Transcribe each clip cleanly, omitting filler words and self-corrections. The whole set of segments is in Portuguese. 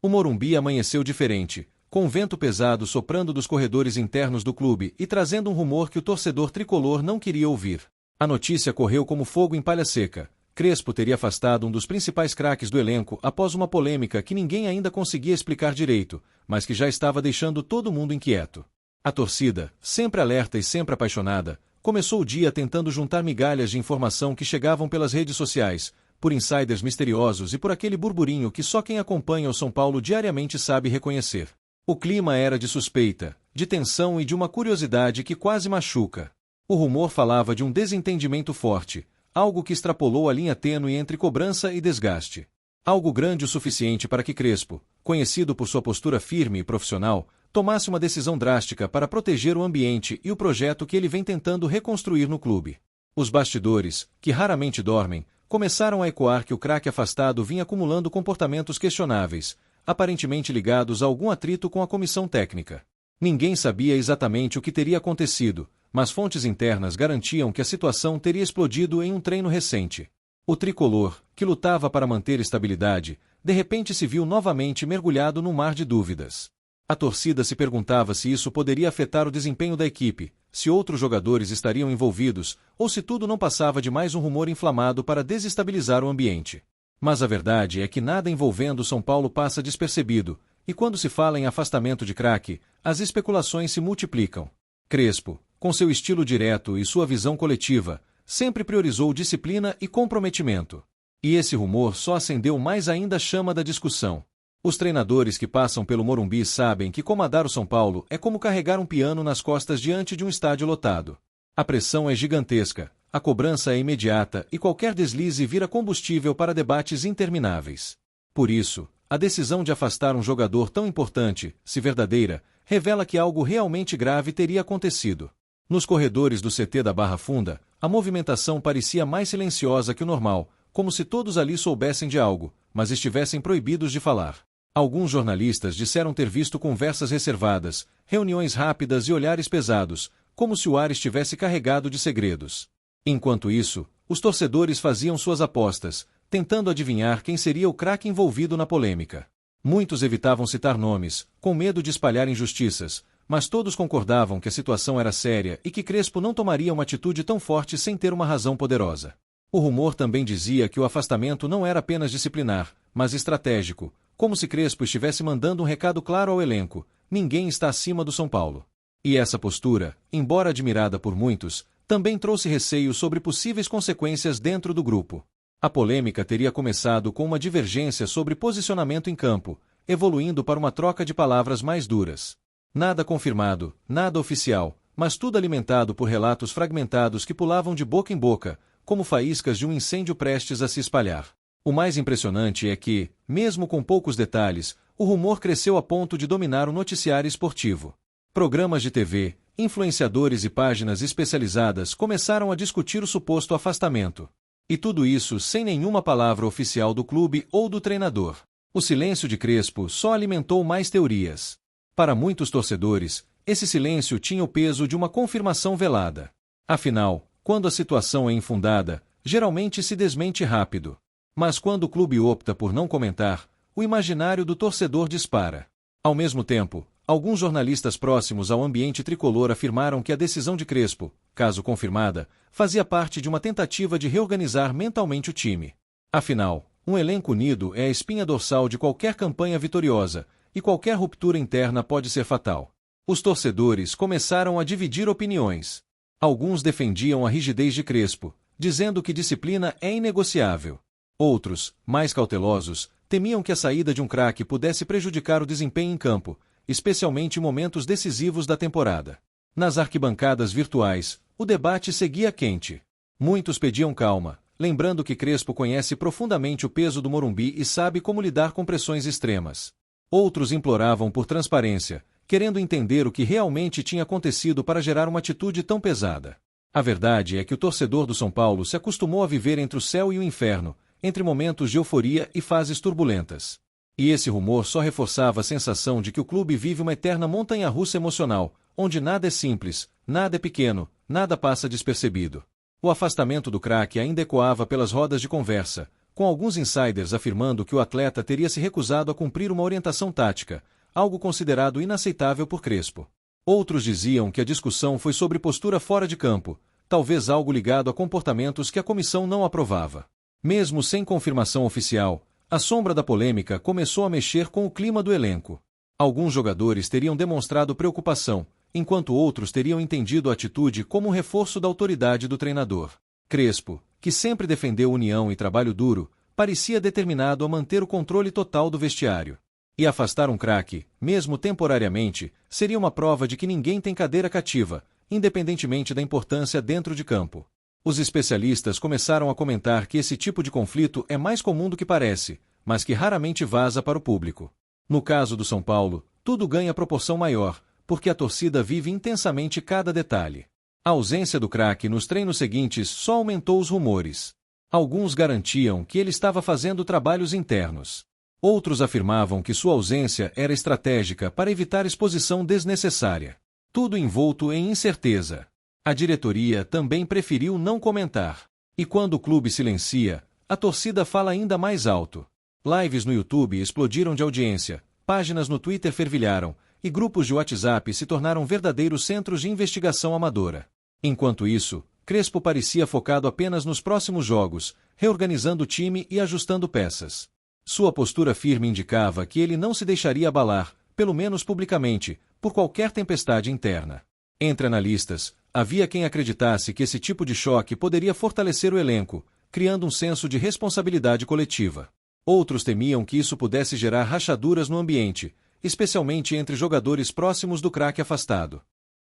O Morumbi amanheceu diferente, com um vento pesado soprando dos corredores internos do clube e trazendo um rumor que o torcedor tricolor não queria ouvir. A notícia correu como fogo em palha seca. Crespo teria afastado um dos principais craques do elenco após uma polêmica que ninguém ainda conseguia explicar direito, mas que já estava deixando todo mundo inquieto. A torcida, sempre alerta e sempre apaixonada, começou o dia tentando juntar migalhas de informação que chegavam pelas redes sociais, por insiders misteriosos e por aquele burburinho que só quem acompanha o São Paulo diariamente sabe reconhecer. O clima era de suspeita, de tensão e de uma curiosidade que quase machuca. O rumor falava de um desentendimento forte, algo que extrapolou a linha tênue entre cobrança e desgaste. Algo grande o suficiente para que Crespo, conhecido por sua postura firme e profissional, tomasse uma decisão drástica para proteger o ambiente e o projeto que ele vem tentando reconstruir no clube. Os bastidores, que raramente dormem, começaram a ecoar que o craque afastado vinha acumulando comportamentos questionáveis, aparentemente ligados a algum atrito com a comissão técnica. Ninguém sabia exatamente o que teria acontecido, mas fontes internas garantiam que a situação teria explodido em um treino recente. O tricolor, que lutava para manter estabilidade, de repente se viu novamente mergulhado num mar de dúvidas. A torcida se perguntava se isso poderia afetar o desempenho da equipe, se outros jogadores estariam envolvidos, ou se tudo não passava de mais um rumor inflamado para desestabilizar o ambiente. Mas a verdade é que nada envolvendo São Paulo passa despercebido, e quando se fala em afastamento de craque, as especulações se multiplicam. Crespo, com seu estilo direto e sua visão coletiva, sempre priorizou disciplina e comprometimento. E esse rumor só acendeu mais ainda a chama da discussão. Os treinadores que passam pelo Morumbi sabem que comandar o São Paulo é como carregar um piano nas costas diante de um estádio lotado. A pressão é gigantesca, a cobrança é imediata e qualquer deslize vira combustível para debates intermináveis. Por isso, a decisão de afastar um jogador tão importante, se verdadeira, revela que algo realmente grave teria acontecido. Nos corredores do CT da Barra Funda, a movimentação parecia mais silenciosa que o normal, como se todos ali soubessem de algo, mas estivessem proibidos de falar. Alguns jornalistas disseram ter visto conversas reservadas, reuniões rápidas e olhares pesados, como se o ar estivesse carregado de segredos. Enquanto isso, os torcedores faziam suas apostas, tentando adivinhar quem seria o craque envolvido na polêmica. Muitos evitavam citar nomes, com medo de espalhar injustiças, mas todos concordavam que a situação era séria e que Crespo não tomaria uma atitude tão forte sem ter uma razão poderosa. O rumor também dizia que o afastamento não era apenas disciplinar, mas estratégico, como se Crespo estivesse mandando um recado claro ao elenco: ninguém está acima do São Paulo. E essa postura, embora admirada por muitos, também trouxe receio sobre possíveis consequências dentro do grupo. A polêmica teria começado com uma divergência sobre posicionamento em campo, evoluindo para uma troca de palavras mais duras. Nada confirmado, nada oficial, mas tudo alimentado por relatos fragmentados que pulavam de boca em boca, como faíscas de um incêndio prestes a se espalhar. O mais impressionante é que, mesmo com poucos detalhes, o rumor cresceu a ponto de dominar o noticiário esportivo. Programas de TV, influenciadores e páginas especializadas começaram a discutir o suposto afastamento. E tudo isso sem nenhuma palavra oficial do clube ou do treinador. O silêncio de Crespo só alimentou mais teorias. Para muitos torcedores, esse silêncio tinha o peso de uma confirmação velada. Afinal, quando a situação é infundada, geralmente se desmente rápido. Mas quando o clube opta por não comentar, o imaginário do torcedor dispara. Ao mesmo tempo, alguns jornalistas próximos ao ambiente tricolor afirmaram que a decisão de Crespo, caso confirmada, fazia parte de uma tentativa de reorganizar mentalmente o time. Afinal, um elenco unido é a espinha dorsal de qualquer campanha vitoriosa, e qualquer ruptura interna pode ser fatal. Os torcedores começaram a dividir opiniões. Alguns defendiam a rigidez de Crespo, dizendo que disciplina é inegociável. Outros, mais cautelosos, temiam que a saída de um craque pudesse prejudicar o desempenho em campo, especialmente em momentos decisivos da temporada. Nas arquibancadas virtuais, o debate seguia quente. Muitos pediam calma, lembrando que Crespo conhece profundamente o peso do Morumbi e sabe como lidar com pressões extremas. Outros imploravam por transparência, querendo entender o que realmente tinha acontecido para gerar uma atitude tão pesada. A verdade é que o torcedor do São Paulo se acostumou a viver entre o céu e o inferno, entre momentos de euforia e fases turbulentas. E esse rumor só reforçava a sensação de que o clube vive uma eterna montanha-russa emocional, onde nada é simples, nada é pequeno, nada passa despercebido. O afastamento do craque ainda ecoava pelas rodas de conversa, com alguns insiders afirmando que o atleta teria se recusado a cumprir uma orientação tática, algo considerado inaceitável por Crespo. Outros diziam que a discussão foi sobre postura fora de campo, talvez algo ligado a comportamentos que a comissão não aprovava. Mesmo sem confirmação oficial, a sombra da polêmica começou a mexer com o clima do elenco. Alguns jogadores teriam demonstrado preocupação, enquanto outros teriam entendido a atitude como um reforço da autoridade do treinador. Crespo, que sempre defendeu união e trabalho duro, parecia determinado a manter o controle total do vestiário. E afastar um craque, mesmo temporariamente, seria uma prova de que ninguém tem cadeira cativa, independentemente da importância dentro de campo. Os especialistas começaram a comentar que esse tipo de conflito é mais comum do que parece, mas que raramente vaza para o público. No caso do São Paulo, tudo ganha proporção maior, porque a torcida vive intensamente cada detalhe. A ausência do craque nos treinos seguintes só aumentou os rumores. Alguns garantiam que ele estava fazendo trabalhos internos. Outros afirmavam que sua ausência era estratégica para evitar exposição desnecessária. Tudo envolto em incerteza. A diretoria também preferiu não comentar. E quando o clube silencia, a torcida fala ainda mais alto. Lives no YouTube explodiram de audiência, páginas no Twitter fervilharam, e grupos de WhatsApp se tornaram verdadeiros centros de investigação amadora. Enquanto isso, Crespo parecia focado apenas nos próximos jogos, reorganizando o time e ajustando peças. Sua postura firme indicava que ele não se deixaria abalar, pelo menos publicamente, por qualquer tempestade interna. Entre analistas, havia quem acreditasse que esse tipo de choque poderia fortalecer o elenco, criando um senso de responsabilidade coletiva. Outros temiam que isso pudesse gerar rachaduras no ambiente, especialmente entre jogadores próximos do craque afastado.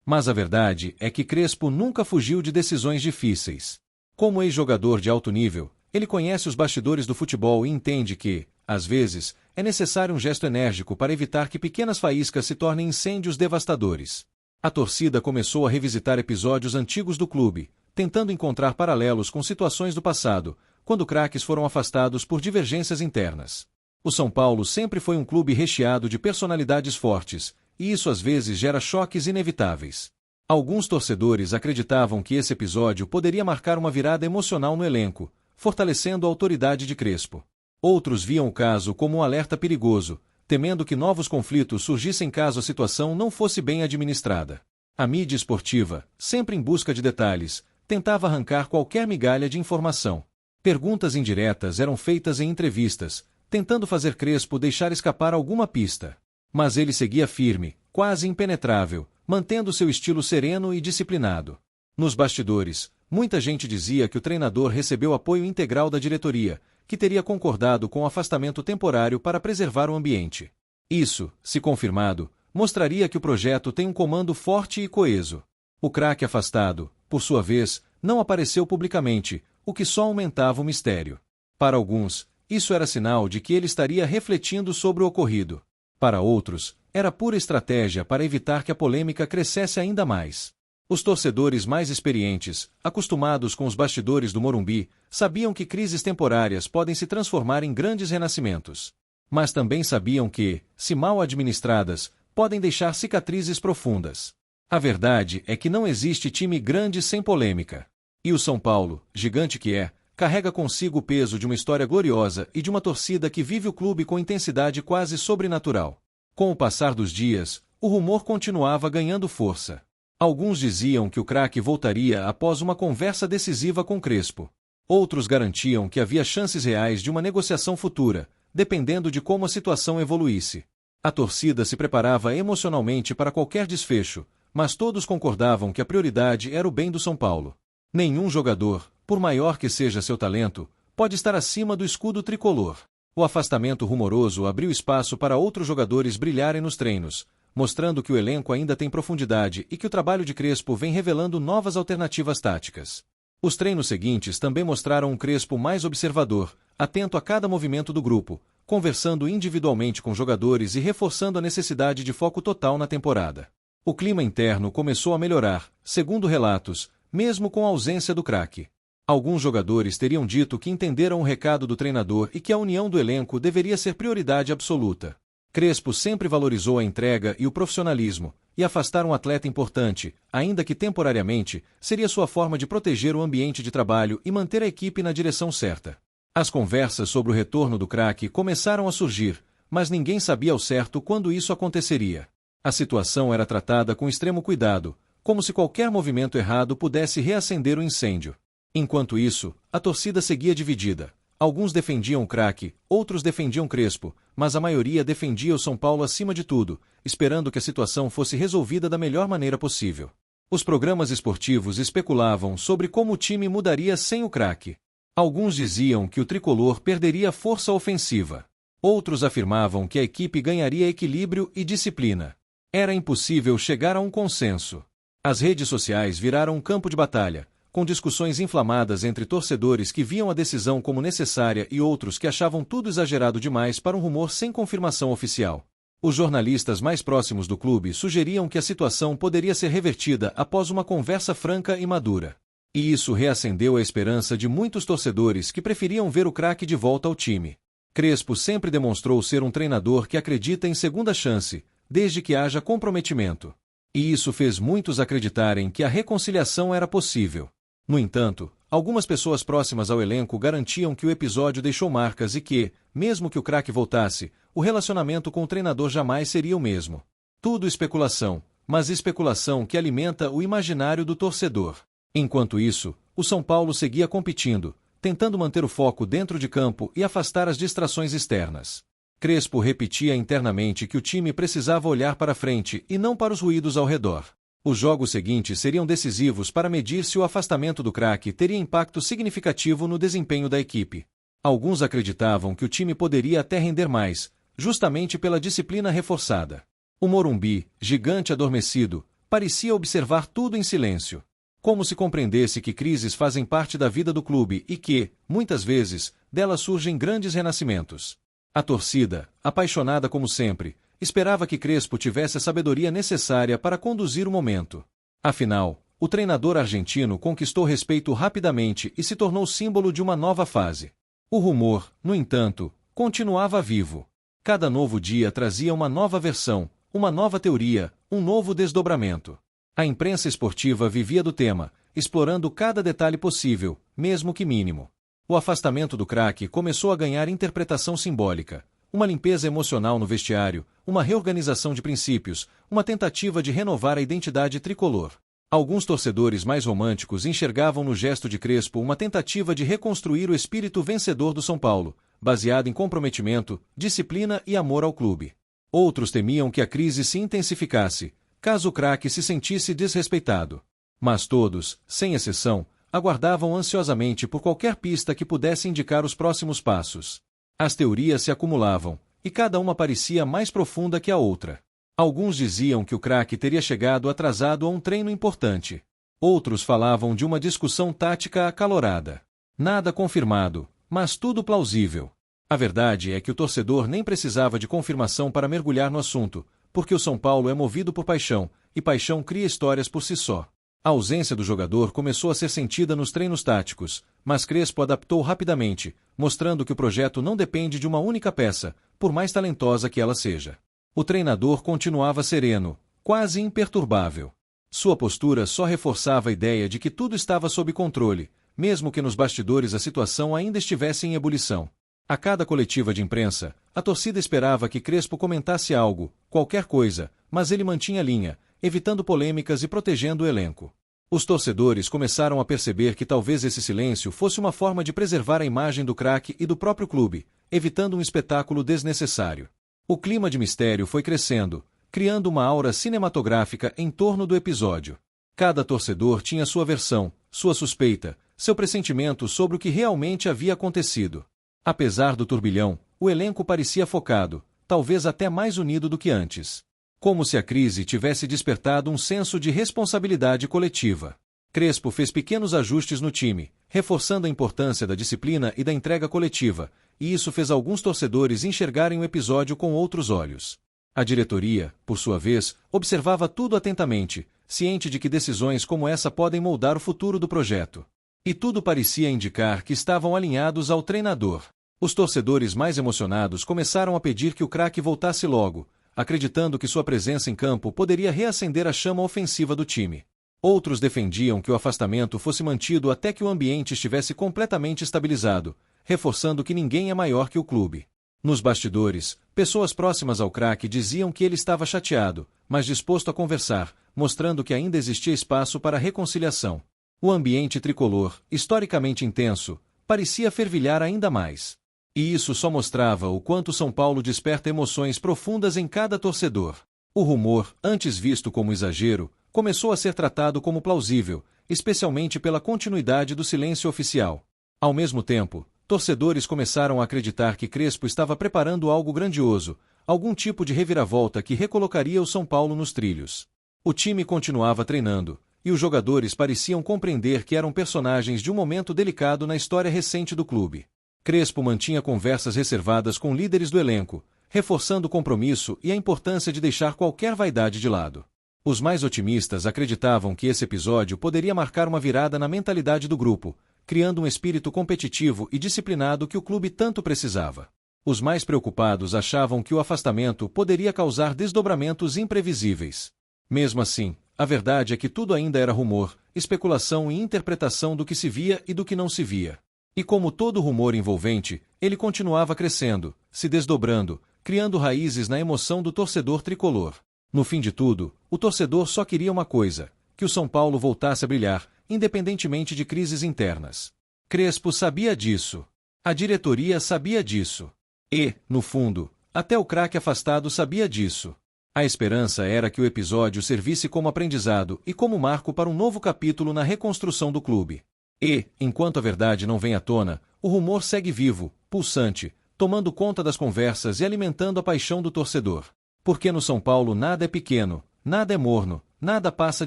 Mas a verdade é que Crespo nunca fugiu de decisões difíceis. Como ex-jogador de alto nível, ele conhece os bastidores do futebol e entende que, às vezes, é necessário um gesto enérgico para evitar que pequenas faíscas se tornem incêndios devastadores. A torcida começou a revisitar episódios antigos do clube, tentando encontrar paralelos com situações do passado, quando craques foram afastados por divergências internas. O São Paulo sempre foi um clube recheado de personalidades fortes, e isso às vezes gera choques inevitáveis. Alguns torcedores acreditavam que esse episódio poderia marcar uma virada emocional no elenco, fortalecendo a autoridade de Crespo. Outros viam o caso como um alerta perigoso, temendo que novos conflitos surgissem caso a situação não fosse bem administrada. A mídia esportiva, sempre em busca de detalhes, tentava arrancar qualquer migalha de informação. Perguntas indiretas eram feitas em entrevistas, tentando fazer Crespo deixar escapar alguma pista. Mas ele seguia firme, quase impenetrável, mantendo seu estilo sereno e disciplinado. Nos bastidores, muita gente dizia que o treinador recebeu apoio integral da diretoria, que teria concordado com o afastamento temporário para preservar o ambiente. Isso, se confirmado, mostraria que o projeto tem um comando forte e coeso. O craque afastado, por sua vez, não apareceu publicamente, o que só aumentava o mistério. Para alguns, isso era sinal de que ele estaria refletindo sobre o ocorrido. Para outros, era pura estratégia para evitar que a polêmica crescesse ainda mais. Os torcedores mais experientes, acostumados com os bastidores do Morumbi, sabiam que crises temporárias podem se transformar em grandes renascimentos. Mas também sabiam que, se mal administradas, podem deixar cicatrizes profundas. A verdade é que não existe time grande sem polêmica. E o São Paulo, gigante que é, carrega consigo o peso de uma história gloriosa e de uma torcida que vive o clube com intensidade quase sobrenatural. Com o passar dos dias, o rumor continuava ganhando força. Alguns diziam que o craque voltaria após uma conversa decisiva com Crespo. Outros garantiam que havia chances reais de uma negociação futura, dependendo de como a situação evoluísse. A torcida se preparava emocionalmente para qualquer desfecho, mas todos concordavam que a prioridade era o bem do São Paulo. Nenhum jogador, por maior que seja seu talento, pode estar acima do escudo tricolor. O afastamento rumoroso abriu espaço para outros jogadores brilharem nos treinos, mostrando que o elenco ainda tem profundidade e que o trabalho de Crespo vem revelando novas alternativas táticas. Os treinos seguintes também mostraram um Crespo mais observador, atento a cada movimento do grupo, conversando individualmente com jogadores e reforçando a necessidade de foco total na temporada. O clima interno começou a melhorar, segundo relatos, mesmo com a ausência do craque. Alguns jogadores teriam dito que entenderam o recado do treinador e que a união do elenco deveria ser prioridade absoluta. Crespo sempre valorizou a entrega e o profissionalismo, e afastar um atleta importante, ainda que temporariamente, seria sua forma de proteger o ambiente de trabalho e manter a equipe na direção certa. As conversas sobre o retorno do craque começaram a surgir, mas ninguém sabia ao certo quando isso aconteceria. A situação era tratada com extremo cuidado, como se qualquer movimento errado pudesse reacender o incêndio. Enquanto isso, a torcida seguia dividida. Alguns defendiam o craque, outros defendiam Crespo, mas a maioria defendia o São Paulo acima de tudo, esperando que a situação fosse resolvida da melhor maneira possível. Os programas esportivos especulavam sobre como o time mudaria sem o craque. Alguns diziam que o tricolor perderia força ofensiva. Outros afirmavam que a equipe ganharia equilíbrio e disciplina. Era impossível chegar a um consenso. As redes sociais viraram um campo de batalha, com discussões inflamadas entre torcedores que viam a decisão como necessária e outros que achavam tudo exagerado demais para um rumor sem confirmação oficial. Os jornalistas mais próximos do clube sugeriam que a situação poderia ser revertida após uma conversa franca e madura. E isso reacendeu a esperança de muitos torcedores que preferiam ver o craque de volta ao time. Crespo sempre demonstrou ser um treinador que acredita em segunda chance, desde que haja comprometimento. E isso fez muitos acreditarem que a reconciliação era possível. No entanto, algumas pessoas próximas ao elenco garantiam que o episódio deixou marcas e que, mesmo que o craque voltasse, o relacionamento com o treinador jamais seria o mesmo. Tudo especulação, mas especulação que alimenta o imaginário do torcedor. Enquanto isso, o São Paulo seguia competindo, tentando manter o foco dentro de campo e afastar as distrações externas. Crespo repetia internamente que o time precisava olhar para frente e não para os ruídos ao redor. Os jogos seguintes seriam decisivos para medir se o afastamento do craque teria impacto significativo no desempenho da equipe. Alguns acreditavam que o time poderia até render mais, justamente pela disciplina reforçada. O Morumbi, gigante adormecido, parecia observar tudo em silêncio. Como se compreendesse que crises fazem parte da vida do clube e que, muitas vezes, delas surgem grandes renascimentos. A torcida, apaixonada como sempre, esperava que Crespo tivesse a sabedoria necessária para conduzir o momento. Afinal, o treinador argentino conquistou respeito rapidamente e se tornou símbolo de uma nova fase. O rumor, no entanto, continuava vivo. Cada novo dia trazia uma nova versão, uma nova teoria, um novo desdobramento. A imprensa esportiva vivia do tema, explorando cada detalhe possível, mesmo que mínimo. O afastamento do craque começou a ganhar interpretação simbólica. Uma limpeza emocional no vestiário, uma reorganização de princípios, uma tentativa de renovar a identidade tricolor. Alguns torcedores mais românticos enxergavam no gesto de Crespo uma tentativa de reconstruir o espírito vencedor do São Paulo, baseado em comprometimento, disciplina e amor ao clube. Outros temiam que a crise se intensificasse, caso o craque se sentisse desrespeitado. Mas todos, sem exceção, aguardavam ansiosamente por qualquer pista que pudesse indicar os próximos passos. As teorias se acumulavam, e cada uma parecia mais profunda que a outra. Alguns diziam que o craque teria chegado atrasado a um treino importante. Outros falavam de uma discussão tática acalorada. Nada confirmado, mas tudo plausível. A verdade é que o torcedor nem precisava de confirmação para mergulhar no assunto, porque o São Paulo é movido por paixão, e paixão cria histórias por si só. A ausência do jogador começou a ser sentida nos treinos táticos, mas Crespo adaptou rapidamente, mostrando que o projeto não depende de uma única peça, por mais talentosa que ela seja. O treinador continuava sereno, quase imperturbável. Sua postura só reforçava a ideia de que tudo estava sob controle, mesmo que nos bastidores a situação ainda estivesse em ebulição. A cada coletiva de imprensa, a torcida esperava que Crespo comentasse algo, qualquer coisa, mas ele mantinha linha, evitando polêmicas e protegendo o elenco. Os torcedores começaram a perceber que talvez esse silêncio fosse uma forma de preservar a imagem do craque e do próprio clube, evitando um espetáculo desnecessário. O clima de mistério foi crescendo, criando uma aura cinematográfica em torno do episódio. Cada torcedor tinha sua versão, sua suspeita, seu pressentimento sobre o que realmente havia acontecido. Apesar do turbilhão, o elenco parecia focado, talvez até mais unido do que antes. Como se a crise tivesse despertado um senso de responsabilidade coletiva. Crespo fez pequenos ajustes no time, reforçando a importância da disciplina e da entrega coletiva, e isso fez alguns torcedores enxergarem o episódio com outros olhos. A diretoria, por sua vez, observava tudo atentamente, ciente de que decisões como essa podem moldar o futuro do projeto. E tudo parecia indicar que estavam alinhados ao treinador. Os torcedores mais emocionados começaram a pedir que o craque voltasse logo, acreditando que sua presença em campo poderia reacender a chama ofensiva do time. Outros defendiam que o afastamento fosse mantido até que o ambiente estivesse completamente estabilizado, reforçando que ninguém é maior que o clube. Nos bastidores, pessoas próximas ao craque diziam que ele estava chateado, mas disposto a conversar, mostrando que ainda existia espaço para reconciliação. O ambiente tricolor, historicamente intenso, parecia fervilhar ainda mais. E isso só mostrava o quanto São Paulo desperta emoções profundas em cada torcedor. O rumor, antes visto como exagero, começou a ser tratado como plausível, especialmente pela continuidade do silêncio oficial. Ao mesmo tempo, torcedores começaram a acreditar que Crespo estava preparando algo grandioso, algum tipo de reviravolta que recolocaria o São Paulo nos trilhos. O time continuava treinando, e os jogadores pareciam compreender que eram personagens de um momento delicado na história recente do clube. Crespo mantinha conversas reservadas com líderes do elenco, reforçando o compromisso e a importância de deixar qualquer vaidade de lado. Os mais otimistas acreditavam que esse episódio poderia marcar uma virada na mentalidade do grupo, criando um espírito competitivo e disciplinado que o clube tanto precisava. Os mais preocupados achavam que o afastamento poderia causar desdobramentos imprevisíveis. Mesmo assim, a verdade é que tudo ainda era rumor, especulação e interpretação do que se via e do que não se via. E como todo rumor envolvente, ele continuava crescendo, se desdobrando, criando raízes na emoção do torcedor tricolor. No fim de tudo, o torcedor só queria uma coisa: que o São Paulo voltasse a brilhar, independentemente de crises internas. Crespo sabia disso. A diretoria sabia disso. E, no fundo, até o craque afastado sabia disso. A esperança era que o episódio servisse como aprendizado e como marco para um novo capítulo na reconstrução do clube. E, enquanto a verdade não vem à tona, o rumor segue vivo, pulsante, tomando conta das conversas e alimentando a paixão do torcedor. Porque no São Paulo nada é pequeno, nada é morno, nada passa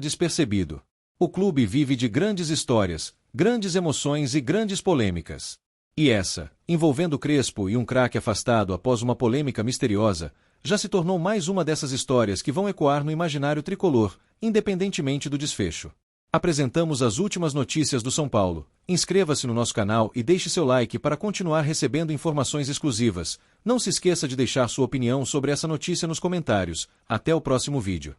despercebido. O clube vive de grandes histórias, grandes emoções e grandes polêmicas. E essa, envolvendo Crespo e um craque afastado após uma polêmica misteriosa, já se tornou mais uma dessas histórias que vão ecoar no imaginário tricolor, independentemente do desfecho. Apresentamos as últimas notícias do São Paulo. Inscreva-se no nosso canal e deixe seu like para continuar recebendo informações exclusivas. Não se esqueça de deixar sua opinião sobre essa notícia nos comentários. Até o próximo vídeo.